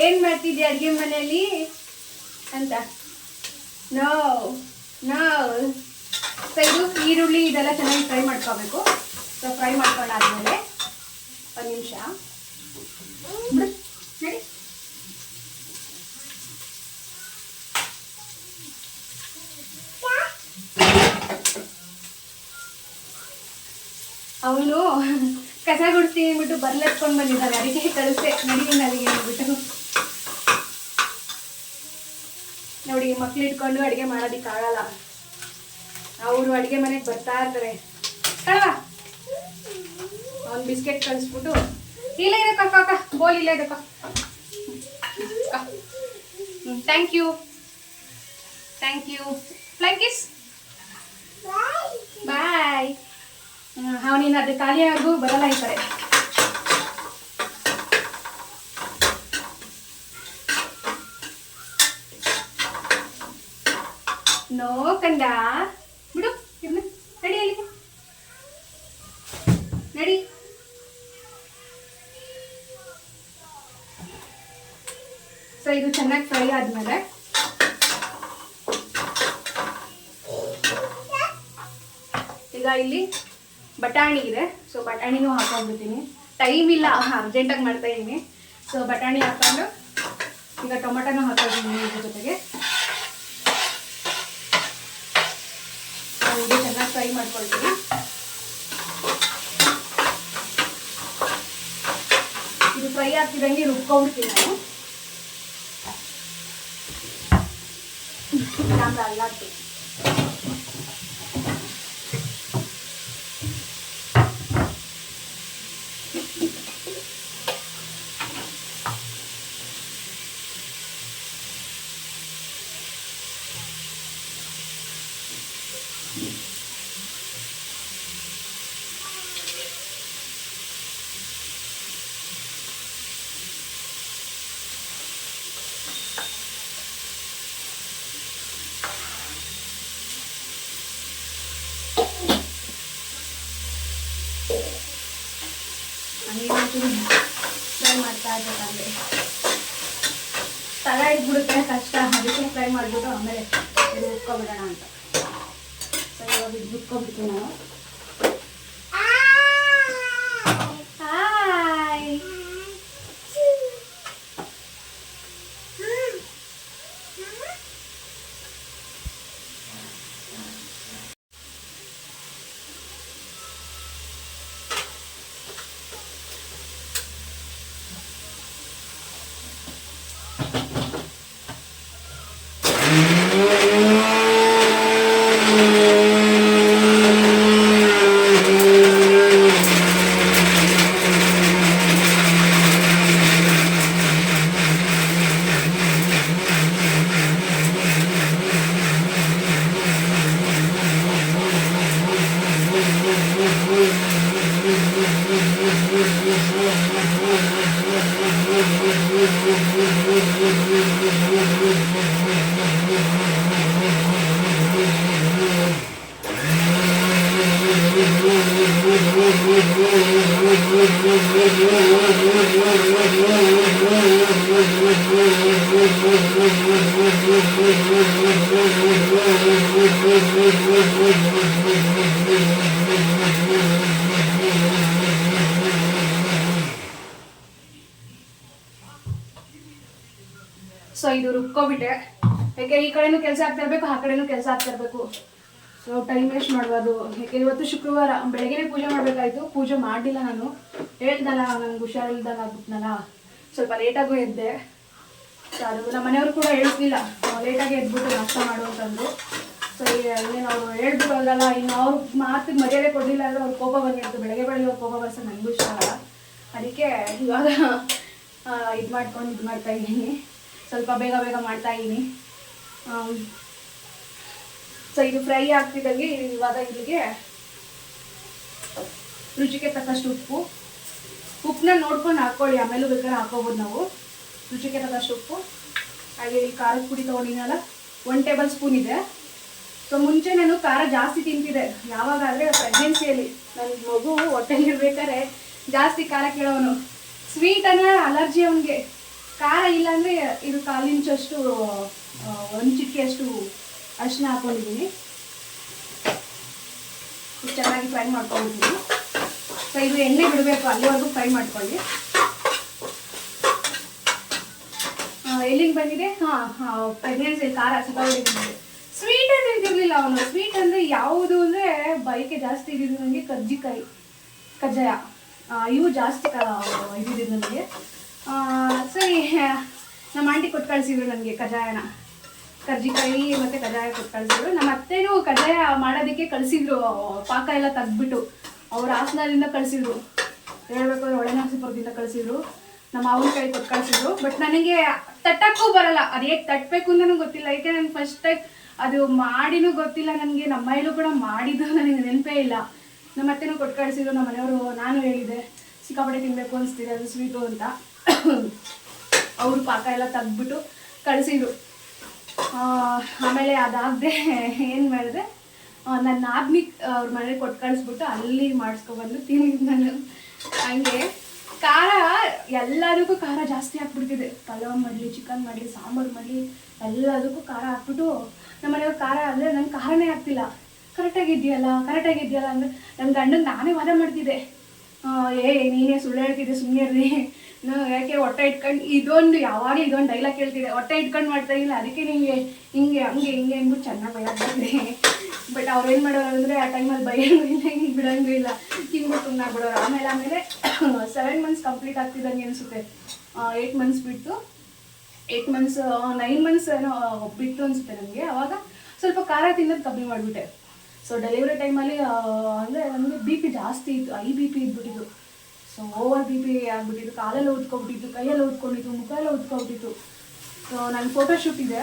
ಏನು ಮಾಡ್ತಿದ್ದೆ ಅಡುಗೆ ಮನೆಯಲ್ಲಿ ಅಂತ. No no. ಸೊ ಇದು ಈರುಳ್ಳಿ ಇದೆಲ್ಲ ಚೆನ್ನಾಗಿ ಫ್ರೈ ಮಾಡ್ಕೋಬೇಕು. ಸೊ ಫ್ರೈ ಮಾಡ್ಕೊಂಡಾದ್ಮೇಲೆ 1 ನಿಮಿಷ ನಡಿ. ಅವನು ಕಸ ಗುಡಿಸ್ತೀನಿ ಅಂದ್ಬಿಟ್ಟು ಬರ್ಲೆತ್ಕೊಂಡು ಬಂದಿದ್ದಾನೆ, ಅದಕ್ಕೆ ಕಳಿಸೆ ನಡಿ ನನಗೆ ಅಂದ್ಬಿಟ್ಟು. ನೋಡಿ, ಮಕ್ಳು ಇಟ್ಕೊಂಡು ಅಡುಗೆ ಮಾಡೋದಕ್ಕಾಗಲ್ಲ, ಅವರು ಅಡುಗೆ ಮನೆಗೆ ಬರ್ತಾ ಇರ್ತಾರೆ. ಕಳವಾ ಅವ್ನು ಬಿಸ್ಕೆಟ್ ಕಳಿಸ್ಬಿಟ್ಟು, ಇಲ್ಲೇ ಇರಕ್ಕ ಕಾಕ, ಬೋಲ್ ಇಲ್ಲೇ ಇರಕ್ಕ. Thank you thank you. Flying kiss, bye. ಅವನಿನ ಅದು ಖಾಲಿ ಆಗು ಬರಲ್ಲ ಈ ಕಡೆ. ನೋ ಕಂದ, ಬಿಡು ಇದನ್ನ, ನಡಿ ಅಲ್ಲಿಗೆ ನಡಿ. ಸೊ ಇದು ಚೆನ್ನಾಗಿ ಫ್ರೈ ಆದ್ಮೇಲೆ ಈಗ ಇಲ್ಲಿ ಬಟಾಣಿ ಇದೆ. ಸೊ ಬಟಾಣಿನೂ ಹಾಕೊಂಡ್ಬಿಡ್ತೀನಿ, ಟೈಮ್ ಇಲ್ಲ, ಅರ್ಜೆಂಟಾಗಿ ಮಾಡ್ತಾ ಇದ್ದೀನಿ. ಸೊ ಬಟಾಣಿ ಹಾಕೊಂಡು ಈಗ ಟೊಮೆಟೊನೂ ಹಾಕೊಂಡಿದ್ದೀನಿ ಇದ್ರ ಜೊತೆಗೆ. ಇದು ಚೆನ್ನಾಗಿ ಫ್ರೈ ಮಾಡ್ಕೊಳ್ತೀನಿ. ಇದು ಫ್ರೈ ಆಗ್ತಿದ್ದಂಗೆ ರುಬ್ಕೊಂಡ್ಬಿಡ್ತೀನಿ ನಾನು. ಇಲ್ಲಾಂದ್ರೆ ಅಲ್ಲಾಗ್ತೀನಿ. ಫ್ರೈ ಮಾಡ್ತಾ ಇರ್ಬೇಕಂದ್ರೆ ತಲೆ ಇಟ್ಬಿಡುತ್ತೆ, ಕಷ್ಟ. ಅದಕ್ಕೆ ಫ್ರೈ ಮಾಡಿಬಿಟ್ಟು ಆಮೇಲೆ ಇದು ಉಟ್ಕೊಬಿಡೋಣ ಅಂತ. ಸೊ ಇವಾಗ ಇದು ಉಟ್ಕೊಬಿಡ್ತೀನಿ ನಾನು. ಹಾಯ್. ಸೊ ಇದು ರುಬ್ಕೊಬಿಟ್ಟೆ, ಯಾಕೆ ಈ ಕಡೆನೂ ಕೆಲಸ ಆಗ್ತಾ ಇರಬೇಕು, ಆ ಕಡೆನೂ ಕೆಲಸ ಆಗ್ತಾ ಇರಬೇಕು. ನಾವು ಟೈಮ್ ವೇಸ್ಟ್ ಮಾಡಬಾರ್ದು. ಯಾಕೆ ಇವತ್ತು ಶುಕ್ರವಾರ ಬೆಳಗ್ಗೆ ಪೂಜೆ ಮಾಡಬೇಕಾಯ್ತು, ಪೂಜೆ ಮಾಡಲಿಲ್ಲ. ನಾನು ಹೇಳ್ದಲ್ಲ ನನಗೆ ಹುಷಾರಿಲ್ದಂಗೆ ಆಗ್ಬಿಟ್ನಲ್ಲ, ಸ್ವಲ್ಪ ಲೇಟಾಗೂ ಎದ್ದೆ. ಸೊ ಅದು ನಮ್ಮ ಮನೆಯವರು ಕೂಡ ಹೇಳಿಸ್ಲಿಲ್ಲ, ಲೇಟಾಗಿ ಎದ್ಬಿಟ್ಟು ನಾಷ್ಟ ಮಾಡು ಅಂತಂದು. ಸೊ ಇನ್ನೇನು ಅವರು ಹೇಳ್ಬಿಟ್ಟು ಹೋಗಲ್ಲ, ಇನ್ನು ಅವ್ರ ಮಾತಿಗೆ ಮರ್ಯಾದೆ ಕೊಡಲಿಲ್ಲ ಅಂದರೆ ಅವ್ರ ಕೋಪ ಬಂದಿತ್ತು. ಬೆಳಗ್ಗೆ ಅವ್ರ ಕೋಪ ಬರ್ಸ ನನಗೂ ಇಷ್ಟ ಆಗಲ್ಲ. ಅದಕ್ಕೆ ಇವಾಗ ಇದು ಮಾಡ್ತಾಯಿದ್ದೀನಿ, ಸ್ವಲ್ಪ ಬೇಗ ಬೇಗ ಮಾಡ್ತಾಯಿದ್ದೀನಿ. ಸೊ ಇದು ಫ್ರೈ ಆಗ್ತಿದ್ದಂಗೆ ಇವಾಗ ಇಲ್ಲಿಗೆ ರುಚಿಗೆ ತಕ್ಕಷ್ಟು ಉಪ್ಪನ್ನ ನೋಡ್ಕೊಂಡು ಹಾಕ್ಕೊಳ್ಳಿ, ಆಮೇಲೆ ಬೇಕಾದ್ರೆ ಹಾಕೋಬೋದು ನಾವು. ರುಚಿಗೆ ತಕ್ಕಷ್ಟು ಉಪ್ಪು, ಹಾಗೆ ಈ ಖಾರದ ಪುಡಿ ತೊಗೊಂಡಿನಲ್ಲ 1 ಟೇಬಲ್ ಸ್ಪೂನ್ ಇದೆ. ಸೊ ಮುಂಚೆ ನಾನು ಖಾರ ಜಾಸ್ತಿ ತಿಂತಿದ್ದೆ, ಯಾವಾಗಾದರೆ ಪ್ರೆಗ್ನೆನ್ಸಿಯಲ್ಲಿ. ನನ್ನ ಮಗು ಹೊಟ್ಟೆಲಿರ್ಬೇಕಾದ್ರೆ ಜಾಸ್ತಿ ಖಾರ ಕೇಳೋನು. ಸ್ವೀಟ್ ಅಂದರೆ ಅಲರ್ಜಿ ಅವನಿಗೆ. ಖಾರ ಇಲ್ಲಾಂದರೆ ಇದು 1/4 ಇಂಚಷ್ಟು 1 ಚಿಟಿಕೆಯಷ್ಟು ಅರಿಶಿನ ಹಾಕ್ಕೊಂಡಿದ್ದೀನಿ. ಚೆನ್ನಾಗಿ ಫ್ರೈ ಮಾಡ್ಕೊಂಡಿದ್ದೀನಿ. ಸೊ ಇದು ಎಣ್ಣೆ ಬಿಡಬೇಕು, ಅಲ್ಲಿವರೆಗೂ ಫ್ರೈ ಮಾಡ್ಕೊಳ್ಳಿ. ಎಲ್ಲಿಗೆ ಬಂದಿದೆ? ಪ್ರೆಗ್ನೆನ್ಸಿ ಖಾರ ಸಿಕ್ಕಾಬಿಟ್ಟಿದೆ. ಸ್ವೀಟ್ ಅಂತ ತಿಂತಿರ್ಲಿಲ್ಲ ಅವನು. ಸ್ವೀಟ್ ಅಂದರೆ ಯಾವುದು ಅಂದರೆ ಬಯಕೆ ಜಾಸ್ತಿ ಇದ್ದಿದ್ದು ನನಗೆ ಕಜ್ಜಾಯ ಇವು ಜಾಸ್ತಿ ಇದ್ದಿದ್ದು ನನಗೆ. ಸರಿ, ನಮ್ಮ ಆಂಟಿ ಕೊಟ್ಟು ಕಳಿಸಿದ್ರು ನನಗೆ ಕಜ್ಜಾಯನ, ಕರ್ಜಿಕಾಯಿ ಮತ್ತು ಕಜ್ಜಾಯ ಕೊಟ್ಟು ಕಳಿಸಿದ್ರು. ನಮ್ಮ ಅತ್ತೆನೂ ಕಜ್ಜಾಯ ಮಾಡೋದಕ್ಕೆ ಕಳಿಸಿದ್ರು, ಪಾಕ ಎಲ್ಲ ತೆಗ್ದುಬಿಟ್ಟು. ಅವ್ರು ಹಾಸನದಿಂದ ಕಳಿಸಿದ್ರು, ಹೇಳ್ಬೇಕಾದ್ರೆ ಒಳನಾಸಿಪುರದಿಂದ ಕಳಿಸಿದ್ರು. ನಮ್ಮ ಮಾವನ ಕೈ ಕೊಟ್ಟು ಕಳಿಸಿದ್ರು. ಬಟ್ ನನಗೆ ತಟ್ಟಕ್ಕೂ ಬರಲ್ಲ, ಅದು ಹೇಗೆ ತಟ್ಟಬೇಕು ಅಂತಲೂ ಗೊತ್ತಿಲ್ಲ. ಯಾಕೆ ನಾನು ಫಸ್ಟ್ ಟೈಮ್ ಅದು ಮಾಡಿನೂ ಗೊತ್ತಿಲ್ಲ ನನಗೆ. ನಮ್ಮ ಮನೇಲೂ ಕೂಡ ಮಾಡಿದ್ದು ನನಗೆ ನೆನಪೇ ಇಲ್ಲ. ನಮ್ಮ ಅತ್ತೆನೂ ಕೊಟ್ಟು ಕಳಿಸಿದ್ರು. ನಮ್ಮ ಮನೆಯವರು, ನಾನು ಹೇಳಿದೆ ಸಿಕ್ಕಾಪಟ್ಟೆ ತಿನ್ನಬೇಕು ಅನಿಸ್ತಿದೆ ಅದು ಸ್ವೀಟು ಅಂತ. ಅವರು ಪಾಕ ಎಲ್ಲ ತೆಗ್ದುಬಿಟ್ಟು ಕಳಿಸಿದ್ರು. ಆಮೇಲೆ ಅದಾಗದೆ ಏನು ಮಾಡಿದೆ, ನನ್ನ ನಾದ್ನಿ ಅವ್ರ ಮನೇಲಿ ಕೊಟ್ಟು ಕಳಿಸ್ಬಿಟ್ಟು ಅಲ್ಲಿ ಮಾಡಿಸ್ಕೊಬಂದು ತಿಂದಿದ್ದು ನಾನು. ಹಂಗೆ ಖಾರ ಎಲ್ಲದಕ್ಕೂ ಖಾರ ಜಾಸ್ತಿ ಹಾಕ್ಬಿಡ್ತಿದೆ. ಪಲಾವ್ ಮಾಡಲಿ, ಚಿಕನ್ ಮಾಡಲಿ, ಸಾಂಬಾರು ಮಾಡಲಿ, ಎಲ್ಲದಕ್ಕೂ ಖಾರ ಹಾಕ್ಬಿಟ್ಟು ನಮ್ಮ ಮನೆಯವ್ರು ಖಾರ ಅಂದರೆ ನಂಗೆ ಖಾರನೇ ಆಗ್ತಿಲ್ಲ. ಕರೆಕ್ಟಾಗಿದೆಯಲ್ಲ ಅಂದರೆ ನನ್ನ ಗಂಡಂಗೆ ನಾನೇ ವಾದ ಮಾಡ್ತಿದ್ದೆ. ನೀನೇ ಸುಳ್ಳು ಹೇಳ್ತಿದ್ದೆ, ಸುಮ್ಮನೆ ರೀ, ಯಾಕೆ ಹೊಟ್ಟೆ ಇಟ್ಕೊಂಡು ಇದೊಂದು ಯಾವಾಗಲೂ ಇದೊಂದು ಡೈಲಾಗ್ ಹೇಳ್ತಿದ್ದೆ, ಹೊಟ್ಟೆ ಇಟ್ಕೊಂಡು ಮಾಡ್ತಾಯಿಲ್ಲ, ಅದಕ್ಕೆ ನಿಮಗೆ ಹಿಂಗೆ ಅಂದ್ಬಿಟ್ಟು ಚೆನ್ನಾಗಿ ಭಯಾಗ್ಬಿಟ್ಟಿದೆ. ಬಟ್ ಅವ್ರು ಏನು ಮಾಡೋರು ಅಂದರೆ ಆ ಟೈಮಲ್ಲಿ ಭಯನೂ ಇಲ್ಲ, ಹಿಂಗೆ ಬಿಡೋಂಗೂ ಇಲ್ಲ, ತಿಂದ್ಬಿಟ್ಟು ಸುಮ್ಮನಾಗ್ಬಿಡೋರು. ಆಮೇಲೆ 7 ಮಂತ್ಸ್ ಕಂಪ್ಲೀಟ್ ಆಗ್ತಿದ್ದಂಗೆ ಅನಿಸುತ್ತೆ. 8 ಮಂತ್ಸ್ ಬಿಟ್ಟು 9 ಮಂತ್ಸ್ ಏನೋ ಬಿಟ್ಟು ಅನಿಸುತ್ತೆ ನನಗೆ. ಆವಾಗ ಸ್ವಲ್ಪ ಖಾರ ತಿನ್ನೋದು ಕಮ್ಮಿ ಮಾಡಿಬಿಟ್ಟೆ. ಸೊ ಡೆಲಿವರಿ ಟೈಮಲ್ಲಿ ಅಂದರೆ ನನಗೆ ಬಿ ಪಿ ಜಾಸ್ತಿ ಇತ್ತು, BP ಇದ್ಬಿಟ್ಟಿತ್ತು. ಸೊ ಓವರ್ BP ಆಗಿಬಿಟ್ಟಿತ್ತು. ಕಾಲೆಲ್ಲ ಊದ್ಕೊಬಿಟ್ಟಿತ್ತು, ಕೈಯೆಲ್ಲ ಊದ್ಕೊಂಡಿತ್ತು, ಮುಖ ಎಲ್ಲ ಊದ್ಕೊಬಿಟ್ಟಿತ್ತು. ಸೊ ನನ್ನ ಫೋಟೋಶೂಟ್ ಇದೆ,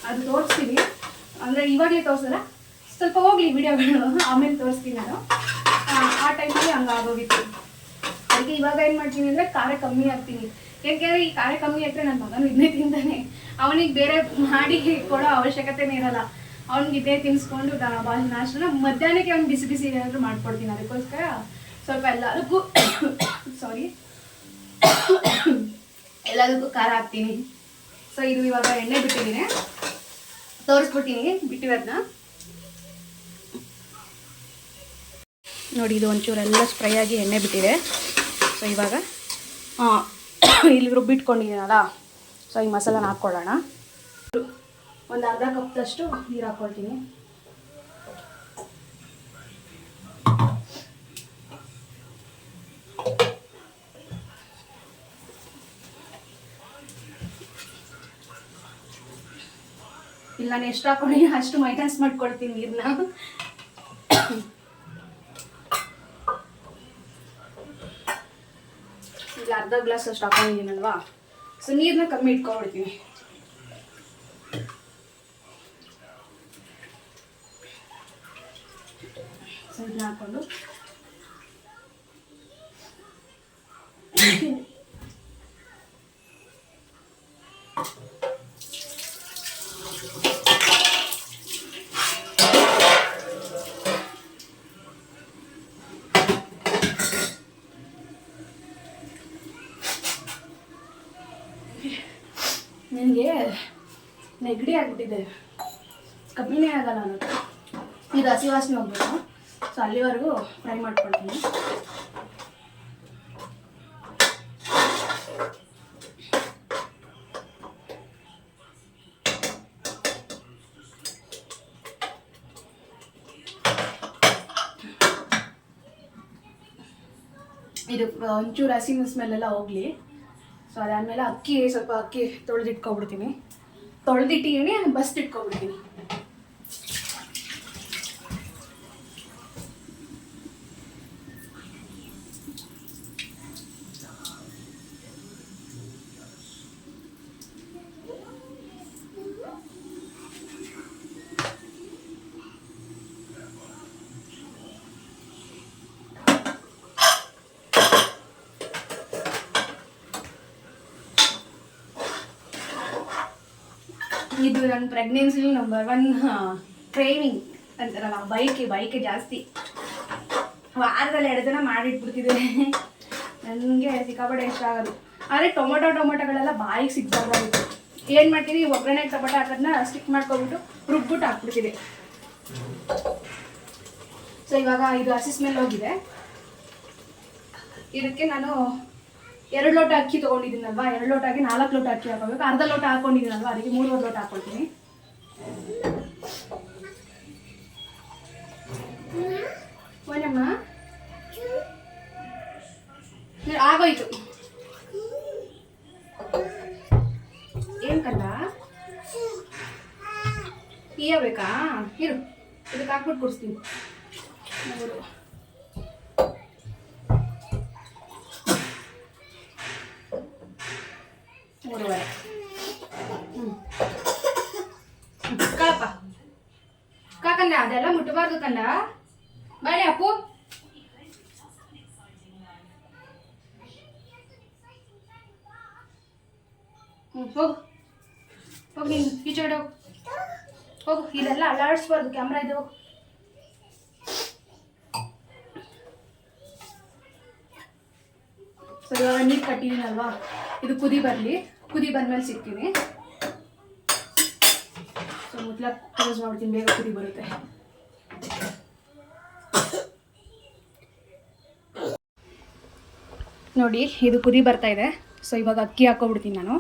ಅದು ತೋರಿಸ್ತೀನಿ. ಅಂದರೆ ಇವಾಗಲೇ ತೋರಿಸಲ್ಲ, ಸ್ವಲ್ಪ ಹೋಗಲಿ ವಿಡಿಯೋಗಳು, ಆಮೇಲೆ ತೋರಿಸ್ತೀನಿ ನಾನು. ಆ ಟೈಮಲ್ಲಿ ಹಂಗಾಗೋಗಿತ್ತು. ಅದಕ್ಕೆ ಇವಾಗ ಏನು ಮಾಡ್ತೀನಿ ಅಂದರೆ ಖಾರ ಕಮ್ಮಿ ಹಾಕ್ತೀನಿ. ಯಾಕೆಂದರೆ ಈ ಖಾರ ಕಮ್ಮಿ ಹಾಕಿದ್ರೆ ನನ್ನ ಮಗನೂ ಇದನ್ನೇ ತಿಂತಾನೆ. ಅವನಿಗೆ ಬೇರೆ ಮಾಡಿ ಕೊಡೋ ಅವಶ್ಯಕತೆನೇ ಇರೋಲ್ಲ. ಅವ್ನಿಗೆ ಇದೇ ತಿನ್ನಿಸ್ಕೊಂಡು ನಾಷ್ಟನ ಮಧ್ಯಾಹ್ನಕ್ಕೆ ಅವ್ನು ಬಿಸಿ ಬಿಸಿ ಏನಾದರೂ ಮಾಡ್ಕೊಡ್ತೀನಿ. ಅದಕ್ಕೋಸ್ಕರ ಸ್ವಲ್ಪ ಎಲ್ಲದಕ್ಕೂ ಎಲ್ಲದಕ್ಕೂ ಖಾರ ಹಾಕ್ತೀನಿ. ಸೊ ಇದು ಇವಾಗ ಎಣ್ಣೆ ಬಿಟ್ಟಿದ್ದೀನಿ, ತೋರಿಸ್ಬಿಟ್ಟಿನಿ ಬಿಟ್ಟಿರೋದನ್ನ ನೋಡಿ. ಇದು ಒಂಚೂರೆಲ್ಲ ಸ್ಪ್ರೈ ಆಗಿ ಎಣ್ಣೆ ಬಿಟ್ಟಿದೆ. ಸೊ ಇವಾಗ ಇಲ್ಲಿ ರುಬ್ಬಿಟ್ಕೊಂಡಿದ್ದೀನಲ್ಲ, ಸೊ ಈ ಮಸಾಲಾನ ಹಾಕ್ಕೊಳ್ಳೋಣ. ಒಂದು ಅರ್ಧ ಕಪ್ದಷ್ಟು ನೀರು ಹಾಕ್ಕೊಳ್ತೀನಿ. ಇಲ್ಲ ನಾನು ಎಷ್ಟು ಹಾಕ್ಕೊಂಡು ಅಷ್ಟು ಮೈನಸ್ ಮಾಡ್ಕೊಳ್ತೀನಿ ನೀರನ್ನ. ಇಲ್ಲ ಅರ್ಧ ಗ್ಲಾಸ್ ಅಷ್ಟು ಹಾಕೊಂಡಿದ್ದೀನಲ್ವಾ, ಸೊ ನೀರನ್ನ ಕಮ್ಮಿ ಇಟ್ಕೊಂಡ್ಬಿಡ್ತೀನಿ. ಸೊ ಇದನ್ನ ಹಾಕ್ಕೊಂಡು ನನಗೆ ನೆಗಡಿ ಆಗಿಬಿಟ್ಟಿದೆ, ಕಮ್ಮಿನೇ ಆಗಲ್ಲ ಅನ್ನೋದು. ಇದು ಹಸಿ ವಾಸನೆ ಹೋಗ್ಬೇಕು. ಸೊ ಅಲ್ಲಿವರೆಗೂ ಫ್ರೈ ಮಾಡ್ಕೊಳ್ತೀನಿ. ಇದು ಒಂಚೂರು ಹಸಿನ ಸ್ಮೆಲ್ಲೆಲ್ಲ ಹೋಗಲಿ. ಸೊ ಅದಾದಮೇಲೆ ಸ್ವಲ್ಪ ಅಕ್ಕಿ ತೊಳೆದಿಟ್ಕೊಬಿಡ್ತೀನಿ. ತೊಳೆದಿಟ್ಟಿದ್ದೀನಿ, ಬಸ್ತಿಟ್ಕೊಬಿಡ್ತೀನಿ. ಇದು ನನ್ನ ಪ್ರೆಗ್ನೆನ್ಸಿ ನಂಬರ್ 1 ಕ್ರೇವಿಂಗ್ ಅಂತಾರಲ್ಲ, ಬೈಕೆ ಜಾಸ್ತಿ. ವಾರದಲ್ಲಿ 2 ದಿನ ಮಾಡಿಟ್ಬಿಡ್ತಿದ್ದೆ. ನನಗೆ ಸಿಕ್ಕಾಪಟ್ಟೆ ಇಷ್ಟ ಆಗೋದು. ಆದರೆ ಟೊಮೊಟೊಗಳೆಲ್ಲ ಬಾಯಿಗೆ ಸಿಗ್ಬಾರ್ದಾಗಿತ್ತು. ಏನು ಮಾಡ್ತೀನಿ, ಒಗ್ಗರಣೆ ಟೊಮೊಟೊ ಹಾಕೋದನ್ನ ಸ್ಟಿಕ್ ಮಾಡ್ಕೊಬಿಟ್ಟು ರುಬ್ಬಿಟ್ಟು ಹಾಕ್ಬಿಡ್ತೀನಿ. ಸೊ ಇವಾಗ ಇದು ಹಸಿ ಸ್ಮೆಲ್ ಹೋಗಿದೆ. ಇದಕ್ಕೆ ನಾನು 2 ಲೋಟ ಅಕ್ಕಿ ತೊಗೊಂಡಿದ್ದೀನಲ್ವಾ, 2 ಲೋಟಕ್ಕೆ 4 ಲೋಟ ಅಕ್ಕಿ ಹಾಕೋಬೇಕು. ಅರ್ಧ ಲೋಟ ಹಾಕೊಂಡಿದ್ದೀನಲ್ವಾ, ಅದಕ್ಕೆ 3 ಲೋಟ ಹಾಕ್ಕೊಳ್ತೀನಿ. ಓನಮ್ಮ ಆಗೋಯ್ತು. ಏನು ಕಲ್ಲ ಬೇಕಾ? ಇರು, ಇದಕ್ಕೆ ಹಾಕ್ಬಿಟ್ಟು ಕೊಡಿಸ್ತೀನಿ. 3:30. ಕಳಪ್ಪ ಕಾಕಂದ ಅದೆಲ್ಲ ಮುಟ್ಟಬಾರ್ದು ಕಂಡ. ಬಾಳೆ ಅಪ್ಪು. ಹೋಗು ನೀನು ಈಚೆಗಡೆ ಹೋಗು. ಇದೆಲ್ಲ ಅಲ್ಲಾಡಿಸ್ಬಾರ್ದು, ಕ್ಯಾಮ್ರಾ ಇದೆ. ಹೋಗು. ಸೊ ಇವಾಗ ನೀರು ಕಟ್ಟಿದ್ದೀನಲ್ವಾ, ಇದು ಕುದಿ ಬಂದ್ಮೇಲೆ ಸಿಗ್ತೀನಿ. ಸೊ ಮೊದಲ ಕ್ಲೋಸ್ ಮಾಡ್ತೀನಿ, ಬೇಗ ಕುದಿ ಬರುತ್ತೆ. ನೋಡಿ ಇದು ಕುದಿ ಬರ್ತಾ ಇದೆ. ಸೊ ಇವಾಗ ಅಕ್ಕಿ ಹಾಕೋಬಿಡ್ತೀನಿ ನಾನು.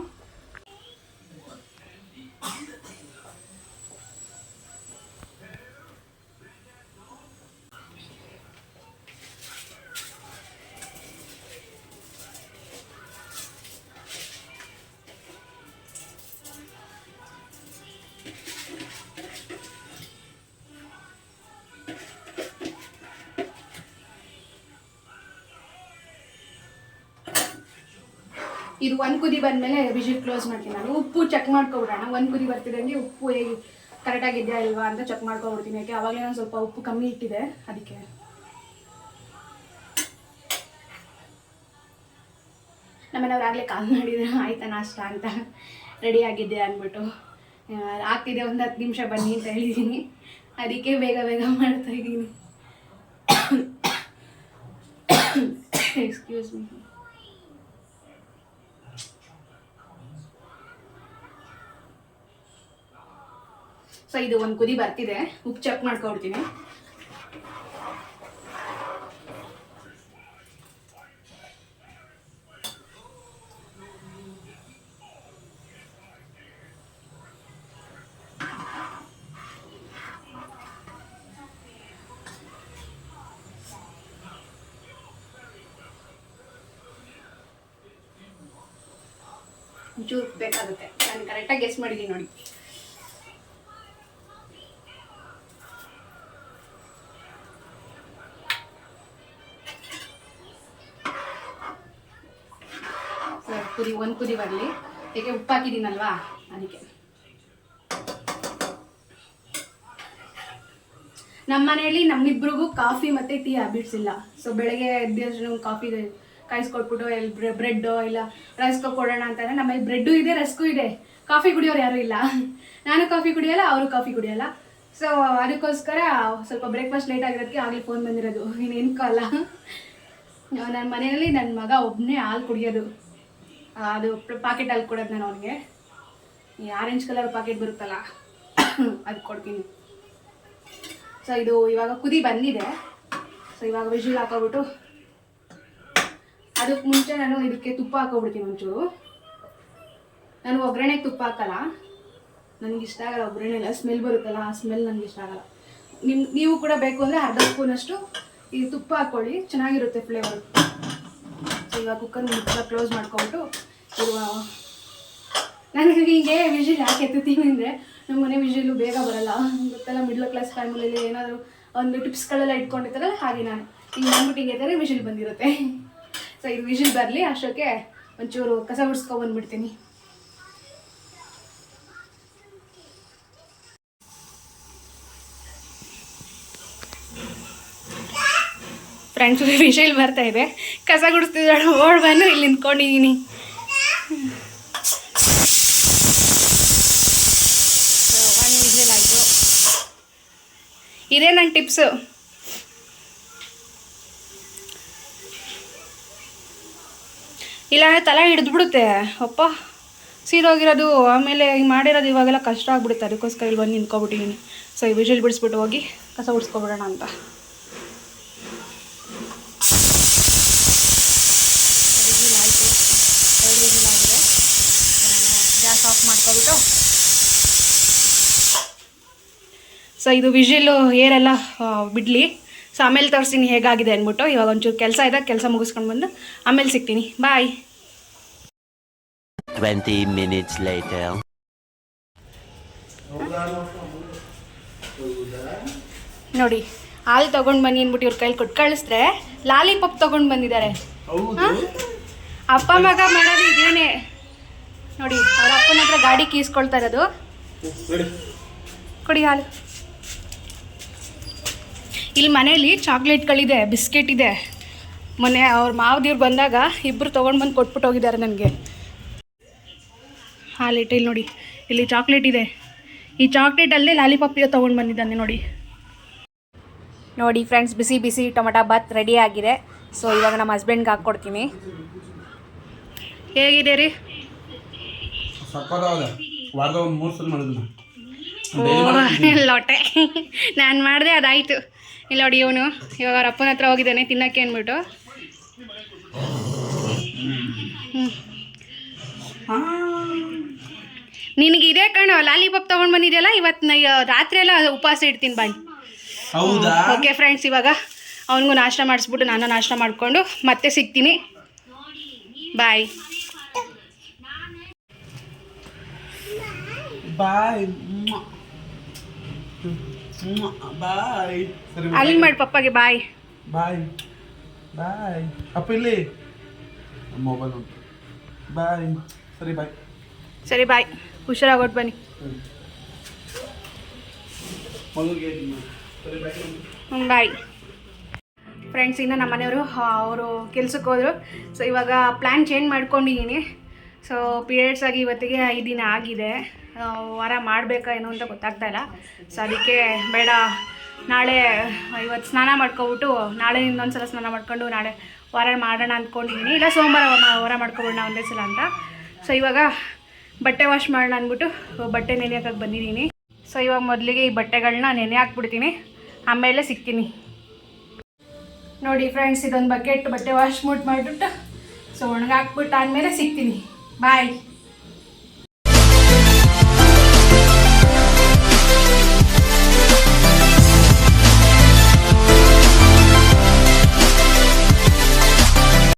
ಇದು 1 ಕುದಿ ಬಂದಮೇಲೆ ವಿಜಿಲ್ ಕ್ಲೋಸ್ ಮಾಡ್ತೀನಿ ನಾನು. ಉಪ್ಪು ಚೆಕ್ ಮಾಡ್ಕೊಬಿಡೋಣ. 1 ಕುದಿ ಬರ್ತಿದ್ದಂಗೆ ಉಪ್ಪು ಹೇಗೆ ಕರೆಕ್ಟಾಗಿದೆಯಾ ಇಲ್ವಾ ಅಂತ ಚೆಕ್ ಮಾಡ್ಕೊಬಿಡ್ತೀನಿ. ಯಾಕೆ ಆವಾಗಲೇ ನಾನು ಸ್ವಲ್ಪ ಉಪ್ಪು ಕಮ್ಮಿ ಇಟ್ಟಿದೆ, ಅದಕ್ಕೆ. ನಮ್ಮನೆಯವ್ರು ಆಗಲೇ ಕಾಲ್ ಮಾಡಿದ್ರು, ಆಯ್ತಾ ನಾಷ್ಟ ಅಂತ, ರೆಡಿ ಆಗಿದ್ದೆ ಅಂದ್ಬಿಟ್ಟು. ಆಗ್ತಿದೆ, ಒಂದು 10 ನಿಮಿಷ ಬನ್ನಿ ಅಂತ ಹೇಳಿದ್ದೀನಿ. ಅದಕ್ಕೆ ಬೇಗ ಮಾಡ್ತಾಯಿದ್ದೀನಿ. Excuse me. ಸೊ ಇದು 1 ಕುದಿ ಬರ್ತಿದೆ, ಉಪ್ಪು ಚೆಕ್ ಮಾಡ್ಕೊಡ್ತೀನಿ. ಒಂಚೂರು ಬೇಕಾಗುತ್ತೆ, ನಾನು ಕರೆಕ್ಟಾಗಿ ಗೆಸ್ ಮಾಡಿದ್ದೀನಿ ನೋಡಿ. ಕುದಿ 1 ಕುದಿ ಬರಲಿ, ಏಕೆ ಉಪ್ಪು ಹಾಕಿದ್ದೀನಲ್ವಾ ಅದಕ್ಕೆ. ನಮ್ಮ ಮನೆಯಲ್ಲಿ ನಮ್ಮಿಬ್ರಿಗೂ ಕಾಫಿ ಮತ್ತು ಟೀ ಹ್ಯಾಬಿಟ್ಸ್ ಇಲ್ಲ. ಸೊ ಬೆಳಗ್ಗೆ ಎದ್ದು ಕಾಫಿ ಕಾಯಿಸ್ಕೊಟ್ಬಿಟ್ಟು ಬ್ರೆಡ್ಡು ಇಲ್ಲ ರಸ್ಕ್ ಕೊಡೋಣ ಅಂತಂದರೆ ನಮ್ಮಲ್ಲಿ ಬ್ರೆಡ್ಡು ಇದೆ, ರಸ್ಕು ಇದೆ. ಕಾಫಿ ಕುಡಿಯೋರು ಯಾರೂ ಇಲ್ಲ. ನಾನು ಕಾಫಿ ಕುಡಿಯೋಲ್ಲ, ಅವರು ಕಾಫಿ ಕುಡಿಯೋಲ್ಲ. ಸೊ ಅದಕ್ಕೋಸ್ಕರ ಸ್ವಲ್ಪ ಬ್ರೇಕ್ಫಾಸ್ಟ್ ಲೇಟ್ ಆಗಿರೋದಕ್ಕೆ ಆಗಲಿ ಫೋನ್ ಬಂದಿರೋದು, ಇನ್ನೇನು ಅಲ್ಲ. ನನ್ನ ಮನೆಯಲ್ಲಿ ನನ್ನ ಮಗ ಒಬ್ಬನೇ ಹಾಲು ಕುಡಿಯೋದು. ಅದು ಪಾಕೆಟ್ ಹಾಲು ಕೊಡೋದು ನಾನು ಅವನಿಗೆ. ಈ ಆರೆಂಜ್ ಕಲರ್ ಪಾಕೆಟ್ ಬರುತ್ತಲ್ಲ ಅದು ಕೊಡ್ತೀನಿ. ಸೊ ಇದು ಇವಾಗ ಕುದಿ ಬಂದಿದೆ. ಸೊ ಇವಾಗ ವಿಜಿಲ್ ಹಾಕೋಬಿಟ್ಟು, ಅದಕ್ಕೆ ಮುಂಚೆ ನಾನು ಇದಕ್ಕೆ ತುಪ್ಪ ಹಾಕೋಬಿಡ್ತೀನಿ ಒಂಚೂರು. ನಾನು ಒಗ್ಗರಣೆಗೆ ತುಪ್ಪ ಹಾಕಲ್ಲ, ನನಗೆ ಇಷ್ಟ ಆಗಲ್ಲ ಒಗ್ಗರಣೆ ಎಲ್ಲ, ಸ್ಮೆಲ್ ಬರುತ್ತಲ್ಲ, ಆ ಸ್ಮೆಲ್ ನನಗೆ ಇಷ್ಟ ಆಗಲ್ಲ. ನೀವು ಕೂಡ ಬೇಕು ಅಂದರೆ ಅರ್ಧ ಸ್ಪೂನಷ್ಟು ಈ ತುಪ್ಪ ಹಾಕ್ಕೊಳ್ಳಿ, ಚೆನ್ನಾಗಿರುತ್ತೆ ಫ್ಲೇವರ್. ಇವಾಗ ಕುಕ್ಕರ್ ಮುಚ್ಚ ಕ್ಲೋಸ್ ಮಾಡ್ಕೊಂಬಿಟ್ಟು ಇರುವ ನನಗೆ ಹೀಗೆ ವಿಜಿಲ್ ಯಾಕೆ ಎತ್ತುತ್ತೀವಿ ಅಂದರೆ ನಮ್ಮ ಮನೆ ವಿಜಿಲು ಬೇಗ ಬರಲ್ಲ ಗೊತ್ತಲ್ಲ. ಮಿಡ್ಲ್ ಕ್ಲಾಸ್ ಫ್ಯಾಮಿಲಿಯಲ್ಲಿ ಏನಾದರೂ ಒಂದು ಟಿಪ್ಸ್ಗಳೆಲ್ಲ ಇಟ್ಕೊಂಡಿರ್ತಾರಲ್ಲ ಹಾಗೆ ನಾನು ಹಿಂಗೆ ಬಂದ್ಬಿಟ್ಟು ಹಿಂಗೆ ಎತ್ತಾರೆ ವಿಜಿಲ್ ಬಂದಿರುತ್ತೆ. ಸೊ ಇದು ವಿಜಿಲ್ ಬರಲಿ, ಅಷ್ಟಕ್ಕೆ ಒಂಚೂರು ಕಸ ಗುಡಿಸ್ಕೊಬಂದ್ಬಿಡ್ತೀನಿ. ಫ್ರೆಂಡ್ಸ್ ವಿಷಲ್ ಬರ್ತಾ ಇದೆ, ಕಸ ಗುಡಿಸ್ತಿದ್ದಾಳೆ, ಓಡ್ ಬಂದು ಇಲ್ಲಿ ನಿಂತ್ಕೊಂಡಿದ್ದೀನಿ. ಒಂದು ವಿಷಲ್ ಆಯಿತು. ಇದೇ ನನ್ನ ಟಿಪ್ಸು. ಇಲ್ಲ ತಲೆ ಹಿಡಿದ್ಬಿಡುತ್ತೆ ಅಪ್ಪ ಸೀದೋಗಿರೋದು, ಆಮೇಲೆ ಹಿಂಗೆ ಮಾಡಿರೋದು ಇವಾಗೆಲ್ಲ ಕಷ್ಟ ಆಗ್ಬಿಡುತ್ತೆ. ಅದಕ್ಕೋಸ್ಕರ ಇಲ್ಲಿ ಬಂದು ನಿಂತ್ಕೊಬಿಟ್ಟಿದ್ದೀನಿ. ಸೊ ಈ ವಿಷಲ್ ಬಿಡಿಸ್ಬಿಟ್ಟು ಹೋಗಿ ಕಸ ಗುಡಿಸ್ಕೊಬಿಡೋಣ ಅಂತ. ಗ್ಯಾಸ್ ಆಫ್ ಮಾಡ್ಕೊಬಿಟ್ಟು ಸೊ ಇದು ವಿಜಿಲು ಏರೆಲ್ಲ ಬಿಡಲಿ. ಸೊ ಆಮೇಲೆ ತೋರಿಸ್ತೀನಿ ಹೇಗಾಗಿದೆ ಅಂದ್ಬಿಟ್ಟು. ಇವಾಗ ಒಂಚೂರು ಕೆಲಸ ಇದೆ, ಕೆಲಸ ಮುಗಿಸ್ಕೊಂಡು ಬಂದು ಆಮೇಲೆ ಸಿಗ್ತೀನಿ. ಬಾಯ್. 20 minutes later. ನೋಡಿ ಹಾಲು ತೊಗೊಂಡು ಬನ್ನಿ ಅಂದ್ಬಿಟ್ಟು ಇವ್ರ ಕೈಲಿ ಕೊಟ್ಟು ಕಳಿಸಿದ್ರೆ ಲಾಲಿಪಾಪ್ ತೊಗೊಂಡು ಬಂದಿದ್ದಾರೆ. ಅಪ್ಪ ಮಗ ಮಾಡೋದು ಇದೇನೆ ನೋಡಿ. ಅವ್ರ ಅಪ್ಪನ ಹತ್ರ ಗಾಡಿ ಕೀಸ್ಕೊಳ್ತಾ ಇರೋದು. ಕೊಡಿ ಹಾಲು. ಇಲ್ಲಿ ಮನೇಲಿ ಚಾಕ್ಲೇಟ್ಗಳಿದೆ, ಬಿಸ್ಕೆಟ್ ಇದೆ. ಮೊನ್ನೆ ಅವ್ರ ಮಾವದಿವ್ರು ಬಂದಾಗ ಇಬ್ಬರು ತೊಗೊಂಡು ಬಂದು ಕೊಟ್ಬಿಟ್ಟು ಹೋಗಿದ್ದಾರೆ ನನಗೆ. ಹಾಲಿಟ್ಟು ಇಲ್ಲಿ ನೋಡಿ, ಇಲ್ಲಿ ಚಾಕ್ಲೇಟ್ ಇದೆ. ಈ ಚಾಕ್ಲೇಟಲ್ಲೇ ಲಾಲಿಪಾಪ್ ತೊಗೊಂಡು ಬಂದಿದ್ದಾನೆ ನೋಡಿ. ನೋಡಿ ಫ್ರೆಂಡ್ಸ್, ಬಿಸಿ ಬಿಸಿ ಟೊಮಟೊ ಬಾತ್ ರೆಡಿ ಆಗಿದೆ. ಸೊ ಇವಾಗ ನಮ್ಮ ಹಸ್ಬೆಂಡ್ಗೆ ಹಾಕ್ಕೊಡ್ತೀನಿ. ಹೇಗಿದೆ ರೀ? ಲೊಟ್ಟೆ ನಾನು ಮಾಡಿದೆ, ಅದಾಯಿತು. ಇಲ್ಲ ನೋಡಿ, ಇವನು ಇವಾಗ ಅವ್ರ ಅಪ್ಪನ ಹತ್ರ ಹೋಗಿದ್ದಾನೆ ತಿನ್ನೋಕ್ಕೆ ಅಂದ್ಬಿಟ್ಟು. ನಿನಗಿದೆ ಕಣೋ ಲಾಲಿಪಾಪ್ ತೊಗೊಂಡು ಬಂದಿದೆಯಲ್ಲ, ಇವತ್ತು ರಾತ್ರಿ ಎಲ್ಲ ಉಪವಾಸ ಇಡ್ತೀನಿ ಬನ್ನಿ. ಓಕೆ ಫ್ರೆಂಡ್ಸ್, ಇವಾಗ ಅವನಿಗೂ ನಾಷ್ಟ ಮಾಡಿಸ್ಬಿಟ್ಟು ನಾನು ನಾಷ್ಟ ಮಾಡಿಕೊಂಡು ಮತ್ತೆ ಸಿಗ್ತೀನಿ. ಬಾಯ್ ಬಾಯ್ ಬಾಯ್. ಅಲ್ಲಿ ಮಾಡಿ ಪಪ್ಪಗೆ ಬಾಯ್ ಬಾಯ್ ಬಾಯ್. ಅಪ್ಪ ಇಲ್ಲಿ ಮೊಬೈಲ್ ಉಂಟು. ಬಾಯ್. ಸರಿ ಬಾಯ್. ಸರಿ ಬಾಯ್, ಹುಷಾರಾಗೋಟ್ ಬನ್ನಿ. Bye friends. ಇನ್ನು ನಮ್ಮ ಮನೆಯವರು ಅವರು ಕೆಲ್ಸಕ್ಕೆ ಹೋದರು. ಸೊ ಇವಾಗ ಪ್ಲ್ಯಾನ್ ಚೇಂಜ್ ಮಾಡ್ಕೊಂಡಿದ್ದೀನಿ. ಸೊ ಪೀರಿಯಡ್ಸ್ ಆಗಿ ಇವತ್ತಿಗೆ 5 ದಿನ ಆಗಿದೆ. ವಾರ ಮಾಡಬೇಕಾ ಏನೋ ಅಂತ ಗೊತ್ತಾಗ್ತಾ ಇಲ್ಲ. ಸೊ ಅದಕ್ಕೆ ಬೇಡ, ನಾಳೆ ಇವತ್ತು ಸ್ನಾನ ಮಾಡ್ಕೊಬಿಟ್ಟು ನಾಳೆ ಇನ್ನೊಂದು ಸಲ ಸ್ನಾನ ಮಾಡ್ಕೊಂಡು ನಾಳೆ ವಾರ ಮಾಡೋಣ ಅಂದ್ಕೊಂಡಿದ್ದೀನಿ. ಇಲ್ಲ ಸೋಮವಾರ ವಾರ ಮಾಡ್ಕೊಬಿಡೋಣ ಒಂದೇ ಸಲ ಅಂತ. ಸೊ ಇವಾಗ ಬಟ್ಟೆ ವಾಶ್ ಮಾಡೋಣ ಅಂದ್ಬಿಟ್ಟು ಬಟ್ಟೆ ನೆನೆ ಹಾಕಕ್ಕೆ ಬಂದಿದ್ದೀನಿ. ಸೊ ಇವಾಗ ಮೊದಲಿಗೆ ಈ ಬಟ್ಟೆಗಳನ್ನ ನೆನೆ ಹಾಕ್ಬಿಡ್ತೀನಿ, ಆಮೇಲೆ ಸಿಗ್ತೀನಿ. ನೋಡಿ ಫ್ರೆಂಡ್ಸ್, ಇದೊಂದು ಬಕೆಟ್ ಬಟ್ಟೆ ವಾಶ್ ಮಾಡಿಬಿಟ್ಟು ಸೊ ಒಣಗಾಕ್ಬಿಟ್ಟು ಆದಮೇಲೆ ಸಿಗ್ತೀನಿ. ಬಾಯ್.